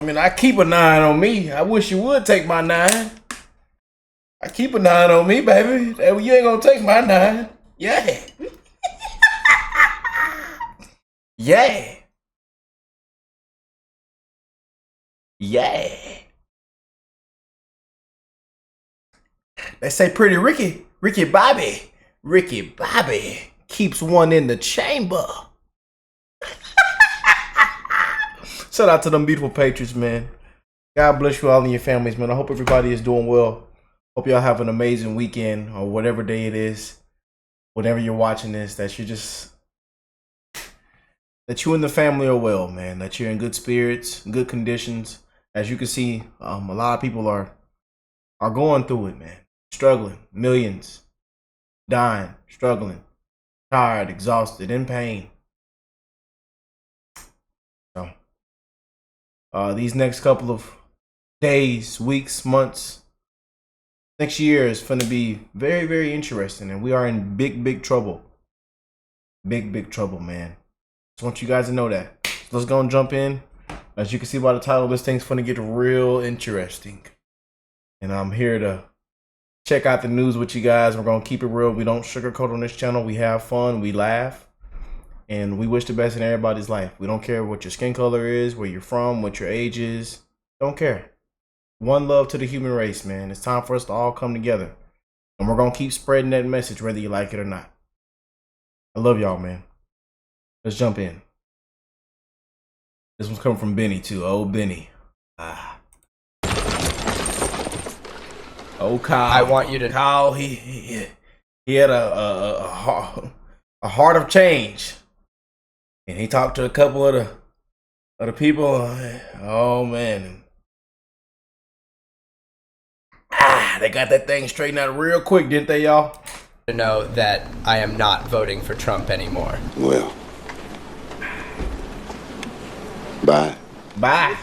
I mean, I keep a 9 on me. I wish you would take my 9. I keep a 9 on me, baby. You ain't gonna take my 9. Yeah. Yeah. Yeah. They say Pretty Ricky Bobby keeps one in the chamber. Shout out to them beautiful Patriots, man. God bless you all and your families, man. I hope everybody is doing well. Hope y'all have an amazing weekend or whatever day it is. Whenever you're watching this, that you and the family are well, man. That you're in good spirits, good conditions. As you can see, a lot of people are going through it, man. Struggling, millions, dying, struggling, tired, exhausted, in pain. So, these next couple of days, weeks, months, next year is going to be very, very interesting, and we are in big trouble. Big trouble, man. Just want you guys to know that. So let's go and jump in. As you can see by the title, this thing's going to get real interesting, and I'm here to check out the news with you guys. We're going to keep it real. We don't sugarcoat on this channel. We have fun. We laugh. And we wish the best in everybody's life. We don't care what your skin color is, where you're from, what your age is. Don't care. One love to the human race, man. It's time for us to all come together. And we're going to keep spreading that message whether you like it or not. I love y'all, man. Let's jump in. This one's coming from Benny, too. Oh, Benny. Oh, Kyle. I want you to... Kyle, he had a heart of change. And he talked to a couple of the people. Oh, man. They got that thing straightened out real quick, didn't they, y'all? To know that I am not voting for Trump anymore. Well. Bye. Bye.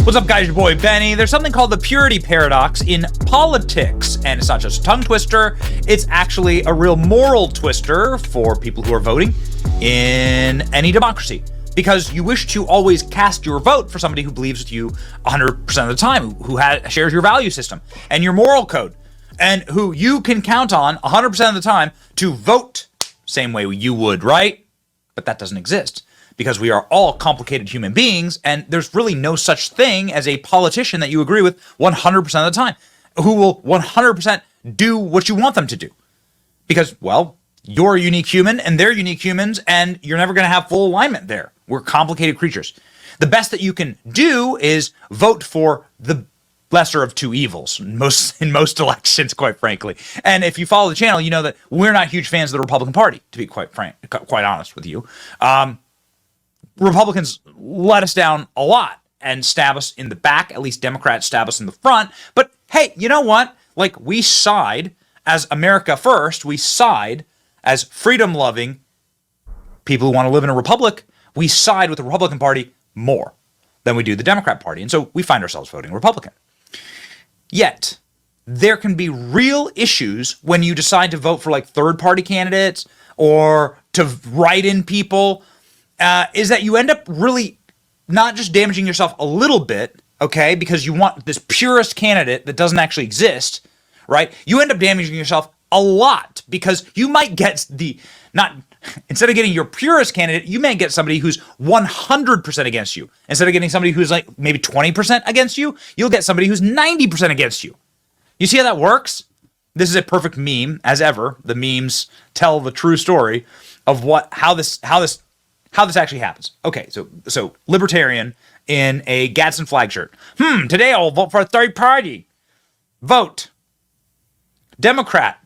What's up, guys? Your boy Benny. There's something called the purity paradox in politics, and it's not just a tongue twister, it's actually a real moral twister for people who are voting in any democracy. Because you wish to always cast your vote for somebody who believes with you 100% of the time, who shares your value system and your moral code, and who you can count on 100% of the time to vote same way you would, right? But that doesn't exist. Because we are all complicated human beings, and there's really no such thing as a politician that you agree with 100% of the time, who will 100% do what you want them to do. Because, well, you're a unique human, and they're unique humans, and you're never going to have full alignment there. We're complicated creatures. The best that you can do is vote for the lesser of two evils in most elections, quite frankly. And if you follow the channel, you know that we're not huge fans of the Republican Party, to be quite honest with you. Republicans let us down a lot and stab us in the back. At least Democrats stab us in the front. But hey, you know what? Like, we side as America first. We side as freedom-loving people who want to live in a republic. We side with the Republican Party more than we do the Democrat Party. And so we find ourselves voting Republican. Yet, there can be real issues when you decide to vote for like third-party candidates or to write in people. Is that you end up really not just damaging yourself a little bit, okay, because you want this purest candidate that doesn't actually exist, right? You end up damaging yourself a lot because you might get instead of getting your purest candidate, you may get somebody who's 100% against you. Instead of getting somebody who's like maybe 20% against you, you'll get somebody who's 90% against you. You see how that works? This is a perfect meme, as ever. The memes tell the true story of how this actually happens. Okay, so libertarian in a Gadsden flag shirt. Today I'll vote for a third party. Vote. Democrat.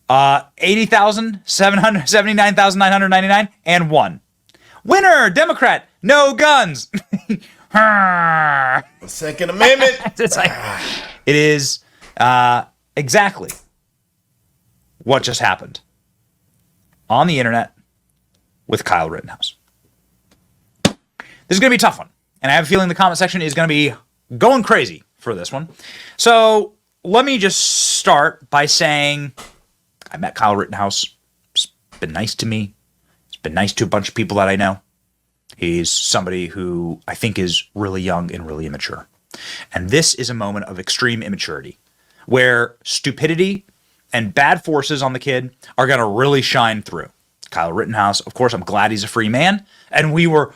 80,779,999 and 1. Winner, Democrat, no guns. The Second Amendment. It's like, it is exactly what just happened on the internet with Kyle Rittenhouse. This is going to be a tough one, and I have a feeling the comment section is going to be going crazy for this one. So let me just start by saying I met Kyle Rittenhouse. He's been nice to me. He's been nice to a bunch of people that I know. He's somebody who I think is really young and really immature. And this is a moment of extreme immaturity where stupidity and bad forces on the kid are going to really shine through. Kyle Rittenhouse, of course, I'm glad he's a free man. And we were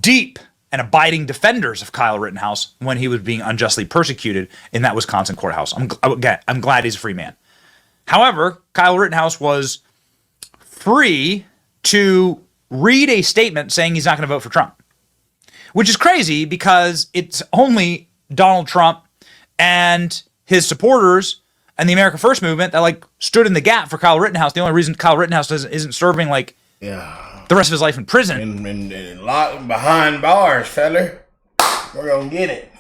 deep and abiding defenders of Kyle Rittenhouse when he was being unjustly persecuted in that Wisconsin courthouse. I'm glad he's a free man. However, Kyle Rittenhouse was free to read a statement saying he's not going to vote for Trump, which is crazy because it's only Donald Trump and his supporters and the America First movement that like stood in the gap for Kyle Rittenhouse. The only reason Kyle Rittenhouse isn't serving like the rest of his life in prison. And locked behind bars, fella. We're gonna get it.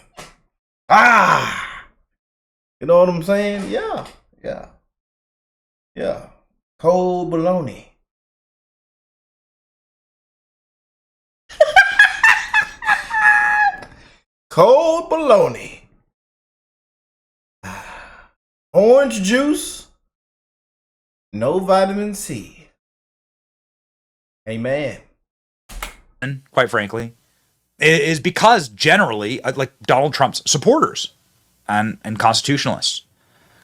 You know what I'm saying? Yeah. Cold baloney. Cold baloney. Orange juice. No vitamin C. Amen. And quite frankly, is because generally, like Donald Trump's supporters and constitutionalists.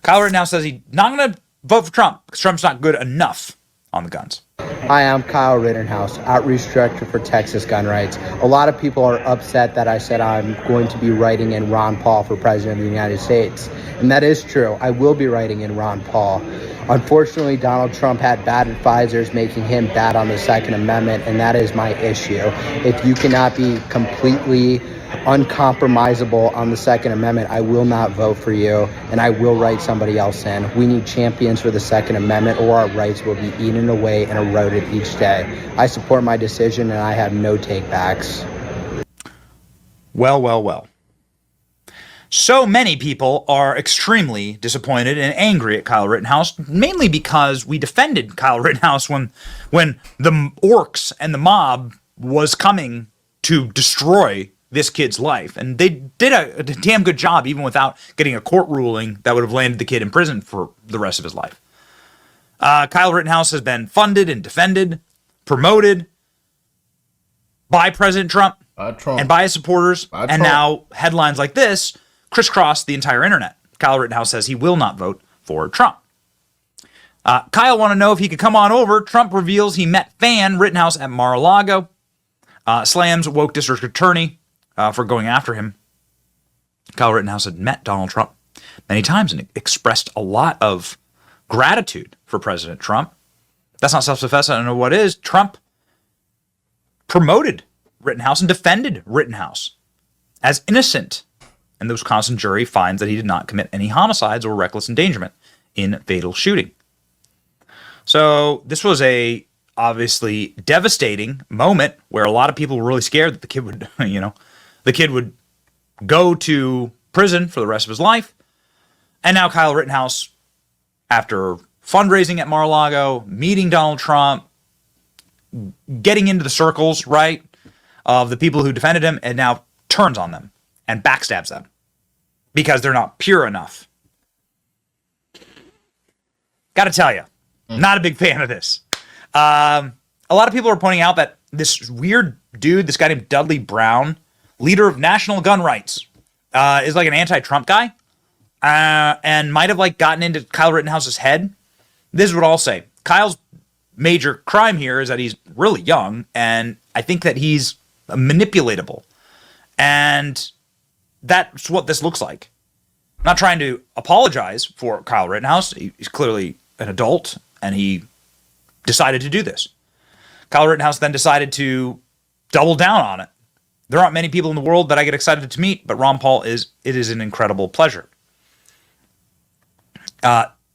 Kyle Rittenhouse says he's not going to vote for Trump because Trump's not good enough on the guns. Hi, I'm Kyle Rittenhouse, Outreach Director for Texas Gun Rights. A lot of people are upset that I said I'm going to be writing in Ron Paul for President of the United States. And that is true. I will be writing in Ron Paul. Unfortunately, Donald Trump had bad advisors making him bad on the Second Amendment, and that is my issue. If you cannot be completely uncompromisable on the Second Amendment, I will not vote for you, and I will write somebody else in. We need champions for the Second Amendment, or our rights will be eaten away and eroded each day. I support my decision, and I have no takebacks. Well. So many people are extremely disappointed and angry at Kyle Rittenhouse, mainly because we defended Kyle Rittenhouse when the orcs and the mob was coming to destroy this kid's life. And they did a damn good job, even without getting a court ruling that would have landed the kid in prison for the rest of his life. Kyle Rittenhouse has been funded and defended, promoted by President Trump, and by his supporters. And now headlines like this crisscross the entire internet. Kyle Rittenhouse says he will not vote for Trump. Kyle wanted to know if he could come on over. Trump reveals he met fan Rittenhouse at Mar-a-Lago. Slams woke district attorney for going after him. Kyle Rittenhouse had met Donald Trump many times and expressed a lot of gratitude for President Trump. That's not self-sufficient. I don't know what is. Trump promoted Rittenhouse and defended Rittenhouse as innocent. And the Wisconsin jury finds that he did not commit any homicides or reckless endangerment in fatal shooting. So this was a obviously devastating moment where a lot of people were really scared that the kid would, the kid would go to prison for the rest of his life. And now Kyle Rittenhouse, after fundraising at Mar-a-Lago, meeting Donald Trump, getting into the circles, right, of the people who defended him, and now turns on them and backstabs them because they're not pure enough. Got to tell you, not a big fan of this. A lot of people are pointing out that this weird dude, this guy named Dudley Brown, leader of national gun rights, is like an anti-Trump guy, and might have like gotten into Kyle Rittenhouse's head. This is what I'll say. Kyle's major crime here is that he's really young, and I think that he's manipulatable. And that's what this looks like. I'm not trying to apologize for Kyle Rittenhouse. He's clearly an adult, and he decided to do this. Kyle Rittenhouse then decided to double down on it. There aren't many people in the world that I get excited to meet, but Ron Paul it is an incredible pleasure.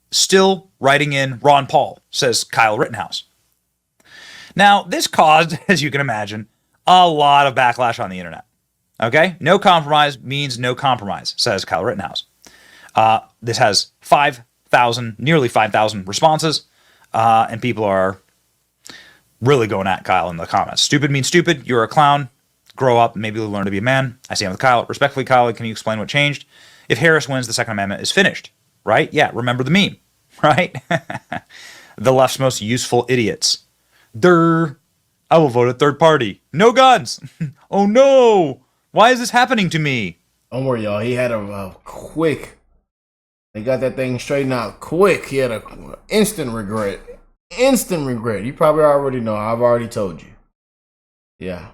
Still writing in Ron Paul, says Kyle Rittenhouse. Now, this caused, as you can imagine, a lot of backlash on the internet. Okay? No compromise means no compromise, says Kyle Rittenhouse. This has nearly 5,000 responses, and people are really going at Kyle in the comments. Stupid means stupid. You're a clown. Grow up. Maybe you'll learn to be a man. I stand with Kyle. Respectfully, Kyle, can you explain what changed? If Harris wins, the Second Amendment is finished. Right? Yeah, remember the meme. Right? The left's most useful idiots. Durr. I will vote a third party. No guns. Oh no. Why is this happening to me? Don't worry, y'all. He had a quick. They got that thing straightened out quick. He had a instant regret. Instant regret. You probably already know. I've already told you. Yeah.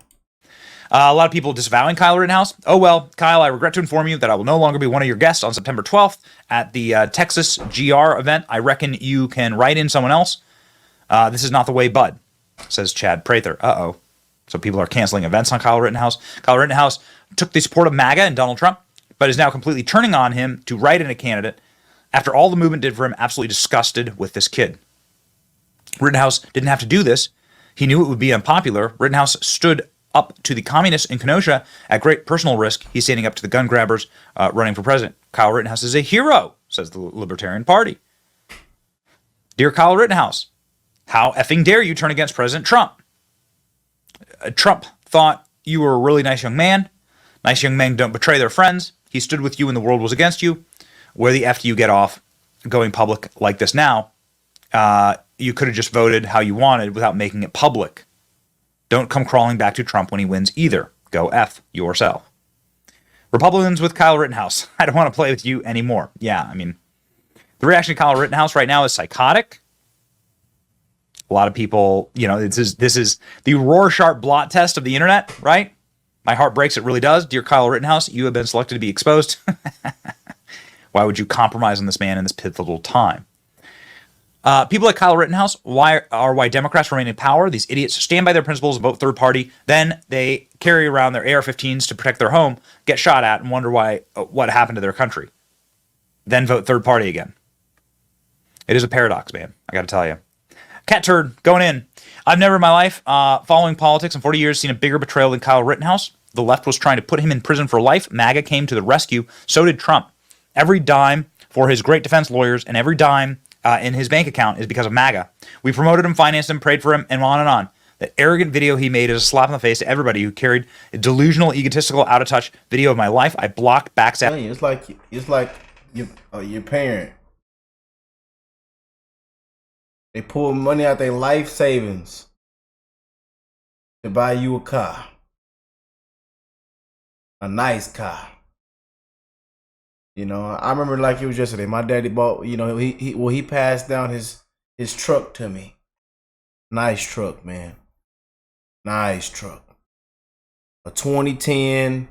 A lot of people disavowing Kyle Rittenhouse. Oh well, Kyle, I regret to inform you that I will no longer be one of your guests on September 12th at the Texas GR event. I reckon you can write in someone else. This is not the way, bud, says Chad Prather. Uh-oh. So people are canceling events on Kyle Rittenhouse. Kyle Rittenhouse took the support of MAGA and Donald Trump, but is now completely turning on him to write in a candidate after all the movement did for him, absolutely disgusted with this kid. Rittenhouse didn't have to do this. He knew it would be unpopular. Rittenhouse stood up to the communists in Kenosha at great personal risk. He's standing up to the gun grabbers running for president. Kyle Rittenhouse is a hero, says the Libertarian Party. Dear Kyle Rittenhouse, how effing dare you turn against President Trump? Trump thought you were a really nice young man. Nice young men don't betray their friends. He stood with you when the world was against you. Where the F do you get off going public like this now? You could have just voted how you wanted without making it public. Don't come crawling back to Trump when he wins either. Go F yourself. Republicans with Kyle Rittenhouse. I don't want to play with you anymore. Yeah, I mean, the reaction to Kyle Rittenhouse right now is psychotic. A lot of people, you know, this is the Rorschach blot test of the internet, right? My heart breaks. It really does. Dear Kyle Rittenhouse, you have been selected to be exposed. Why would you compromise on this man in this pivotal time? People like Kyle Rittenhouse, why Democrats remain in power? These idiots stand by their principles, vote third party, then they carry around their AR-15s to protect their home, get shot at, and wonder what happened to their country. Then vote third party again. It is a paradox, man. I got to tell you. Cat turd going in. I've never in my life, following politics in 40 years, seen a bigger betrayal than Kyle Rittenhouse. The left was trying to put him in prison for life. MAGA came to the rescue. So did Trump. Every dime for his great defense lawyers and every dime in his bank account is because of MAGA. We promoted him, financed him, prayed for him, and on and on. That arrogant video he made is a slap in the face to everybody who carried a delusional, egotistical, out-of-touch video of my life. I blocked BACKSTABS. It's like your parent. They pull money out their life savings to buy you a car. A nice car. You know, I remember like it was yesterday. My daddy bought, you know, he passed down his truck to me. Nice truck, man. Nice truck. A 2010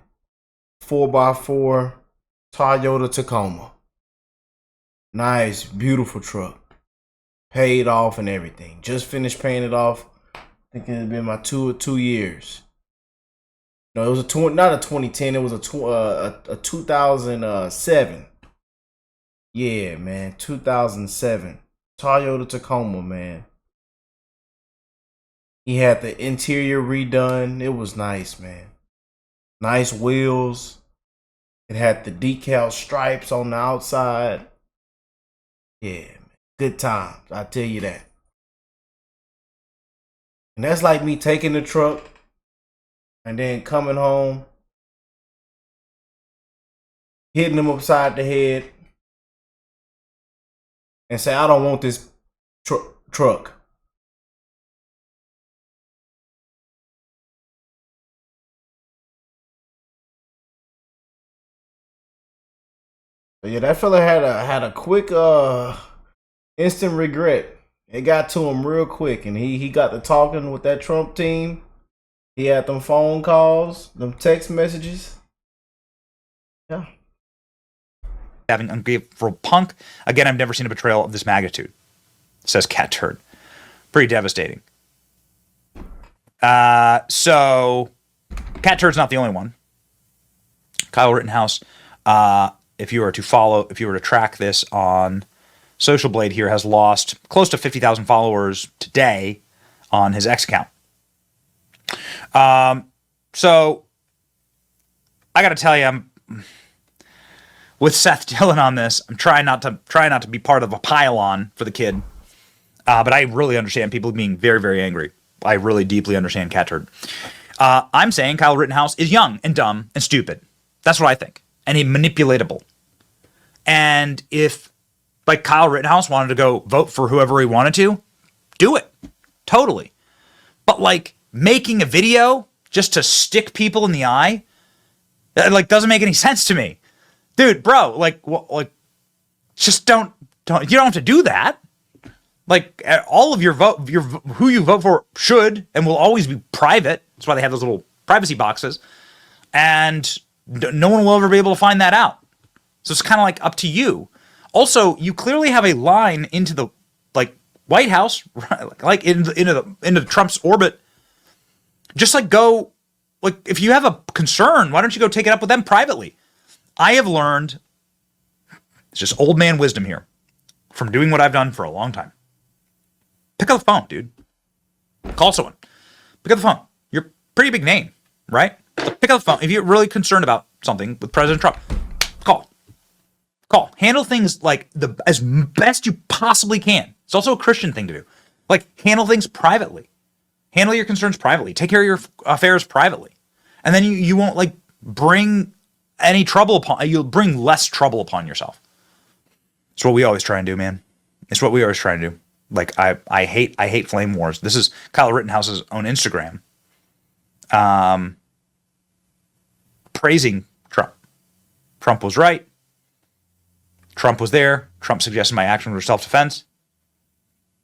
4x4 Toyota Tacoma. Nice, beautiful truck. Paid off and everything. Just finished paying it off. I think it had been my two years. No, it was not a 2010. It was a 2007. Yeah, man, 2007 Toyota Tacoma, man. He had the interior redone. It was nice, man. Nice wheels. It had the decal stripes on the outside. Yeah, man. Good times, I tell you that. And that's like me taking the truck and then coming home, hitting them upside the head, and say, I don't want this truck. So yeah, that fella had a quick instant regret. It got to him real quick, and he got to talking with that Trump team. He had them phone calls, them text messages. Yeah. Having ungrateful punk. Again, I've never seen a betrayal of this magnitude, says Cat Turd. Pretty devastating. So Cat Turd's not the only one. Kyle Rittenhouse, if you were to track this on Social Blade here, has lost close to 50,000 followers today on his X account. So I got to tell you, I'm with Seth Dillon on this. I'm trying not to be part of a pile-on for the kid. But I really understand people being very, very angry. I really deeply understand Cat Turd. I'm saying Kyle Rittenhouse is young and dumb and stupid. That's what I think. And he's manipulatable. And if, like, Kyle Rittenhouse wanted to go vote for whoever he wanted to, do it. Totally. But like making a video just to stick people in the eye, that like doesn't make any sense to me, dude, bro. Like just don't you don't have to do that. Like all of your who you vote for should and will always be private. That's why they have those little privacy boxes, and no one will ever be able to find that out. So it's kind of like up to you. Also, you clearly have a line into the like White House, like into Trump's orbit. Just like go, like if you have a concern, why don't you go take it up with them privately? I have learned, it's just old man wisdom here, from doing what I've done for a long time. Pick up the phone, dude. Call someone. Pick up the phone. You're a pretty big name, right? So pick up the phone. If you're really concerned about something with President Trump, call. Handle things like as best you possibly can. It's also a Christian thing to do. Like handle things privately. Handle your concerns privately. Take care of your affairs privately. And then you won't like bring any trouble upon, you'll bring less trouble upon yourself. It's what we always try and do, man. It's what we always try and do. Like I hate flame wars. This is Kyle Rittenhouse's own Instagram. Praising Trump. Trump was right. Trump was there. Trump suggested my actions were self-defense.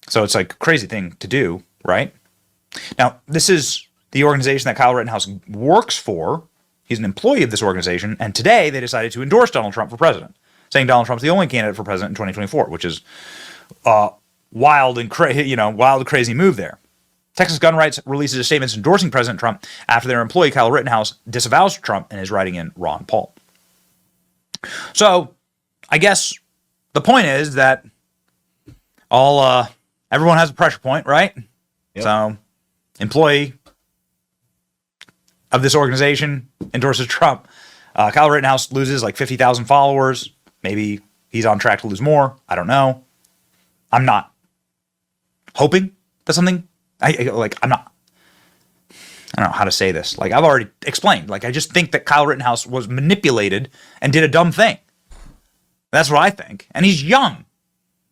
So it's like a crazy thing to do, right? Now, this is the organization that Kyle Rittenhouse works for. He's an employee of this organization. And today they decided to endorse Donald Trump for president, saying Donald Trump's the only candidate for president in 2024, which is wild and crazy move there. Texas Gun Rights releases a statement endorsing President Trump after their employee Kyle Rittenhouse disavows Trump and is writing in Ron Paul. So, I guess the point is that everyone has a pressure point, right? Yep. So, employee of this organization endorses Trump. Kyle Rittenhouse loses like 50,000 followers. Maybe he's on track to lose more. I don't know. I'm not hoping that something. I'm not. I don't know how to say this. Like I've already explained. Like I just think that Kyle Rittenhouse was manipulated and did a dumb thing. That's what I think. And he's young.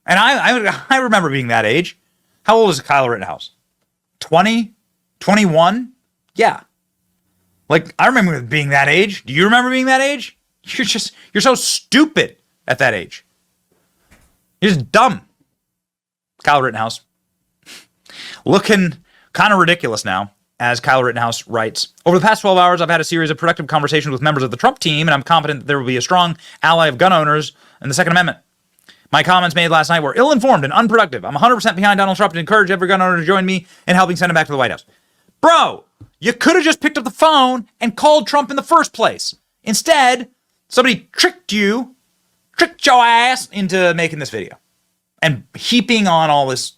And I remember being that age. How old is Kyle Rittenhouse? 20? 21? Yeah. Like, I remember being that age. Do you remember being that age? You're so stupid at that age. You're just dumb. Kyle Rittenhouse. Looking kind of ridiculous now, as Kyle Rittenhouse writes, over the past 12 hours, I've had a series of productive conversations with members of the Trump team, and I'm confident that there will be a strong ally of gun owners in the Second Amendment. My comments made last night were ill-informed and unproductive. I'm 100% behind Donald Trump and encourage every gun owner to join me in helping send him back to the White House. Bro, you could have just picked up the phone and called Trump in the first place. Instead, somebody tricked your ass into making this video and heaping on all this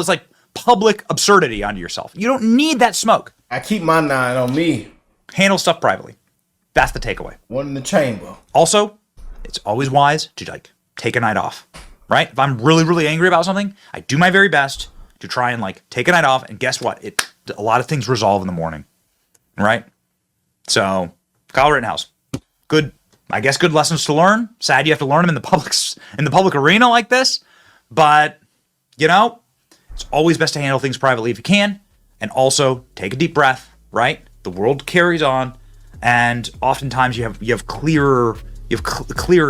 like public absurdity onto yourself. You don't need that smoke. I keep my 9 on me. Handle stuff privately. That's the takeaway. One in the chamber. Also, it's always wise to like take a night off, right? If I'm really, really angry about something, I do my very best to try and like take a night off. And guess what? A lot of things resolve in the morning, right? So, Kyle Rittenhouse, good lessons to learn. Sad you have to learn them in the public arena like this, but you know, it's always best to handle things privately if you can, and also take a deep breath, right? The world carries on, and oftentimes you have clearer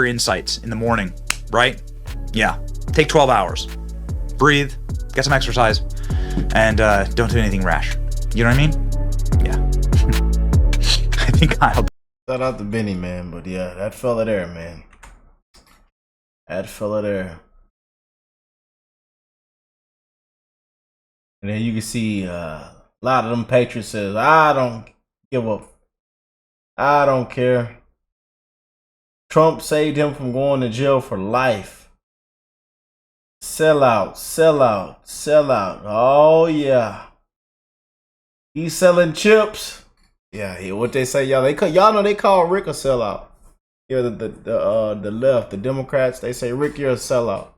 insights in the morning, right? Yeah, take 12 hours, breathe, get some exercise, and don't do anything rash. You know what I mean? Yeah. I think Kyle. Shout out to Benny, man, but yeah, that fella there, man. That fella there. And then you can see a lot of them patriots says, I don't give up. I don't care. Trump saved him from going to jail for life. Sell out, sell out, sell out. Oh, yeah. He's selling chips. Yeah, what they say, y'all know they call Rick a sellout. Yeah, the left, the Democrats, they say, Rick, you're a sellout.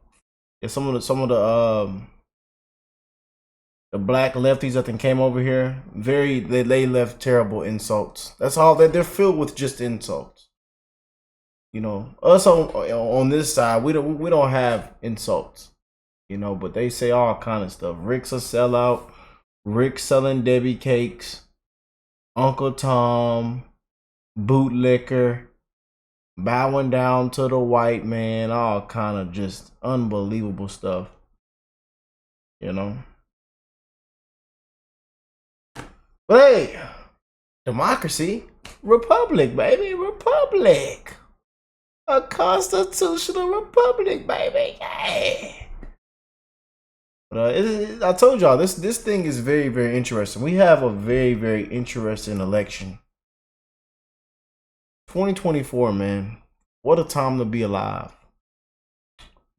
Yeah, some of the black lefties I think came over here, they left terrible insults. That's all they're filled with, just insults. You know, us on this side, we don't have insults. You know, but they say all kind of stuff. Rick's a sellout. Rick selling Debbie cakes, Uncle Tom, bootlicker, bowing down to the white man, all kind of just unbelievable stuff. You know? But hey, democracy, republic, baby, republic. A constitutional republic, baby. Hey. But I told y'all this thing is very, very interesting. We have a very, very interesting election. 2024, man. What a time to be alive.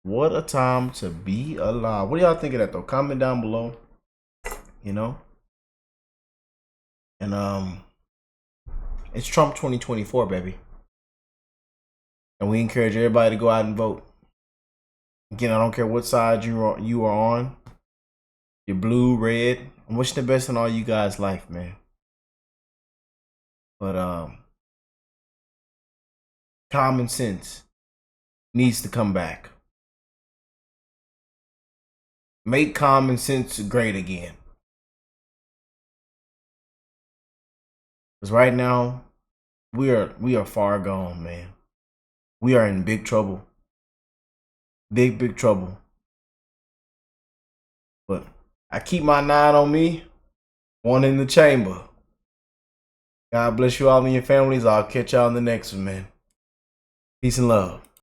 What a time to be alive. What do y'all think of that though? Comment down below. You know? And it's Trump 2024, baby. And we encourage everybody to go out and vote. Again, I don't care what side you are on. You're blue, red. I'm wishing the best in all you guys' life, man. But common sense needs to come back. Make common sense great again. Because right now, we are far gone, man. We are in big trouble. Big, big trouble. But I keep my 9 on me, 1 in the chamber. God bless you all and your families. I'll catch y'all in the next one, man. Peace and love.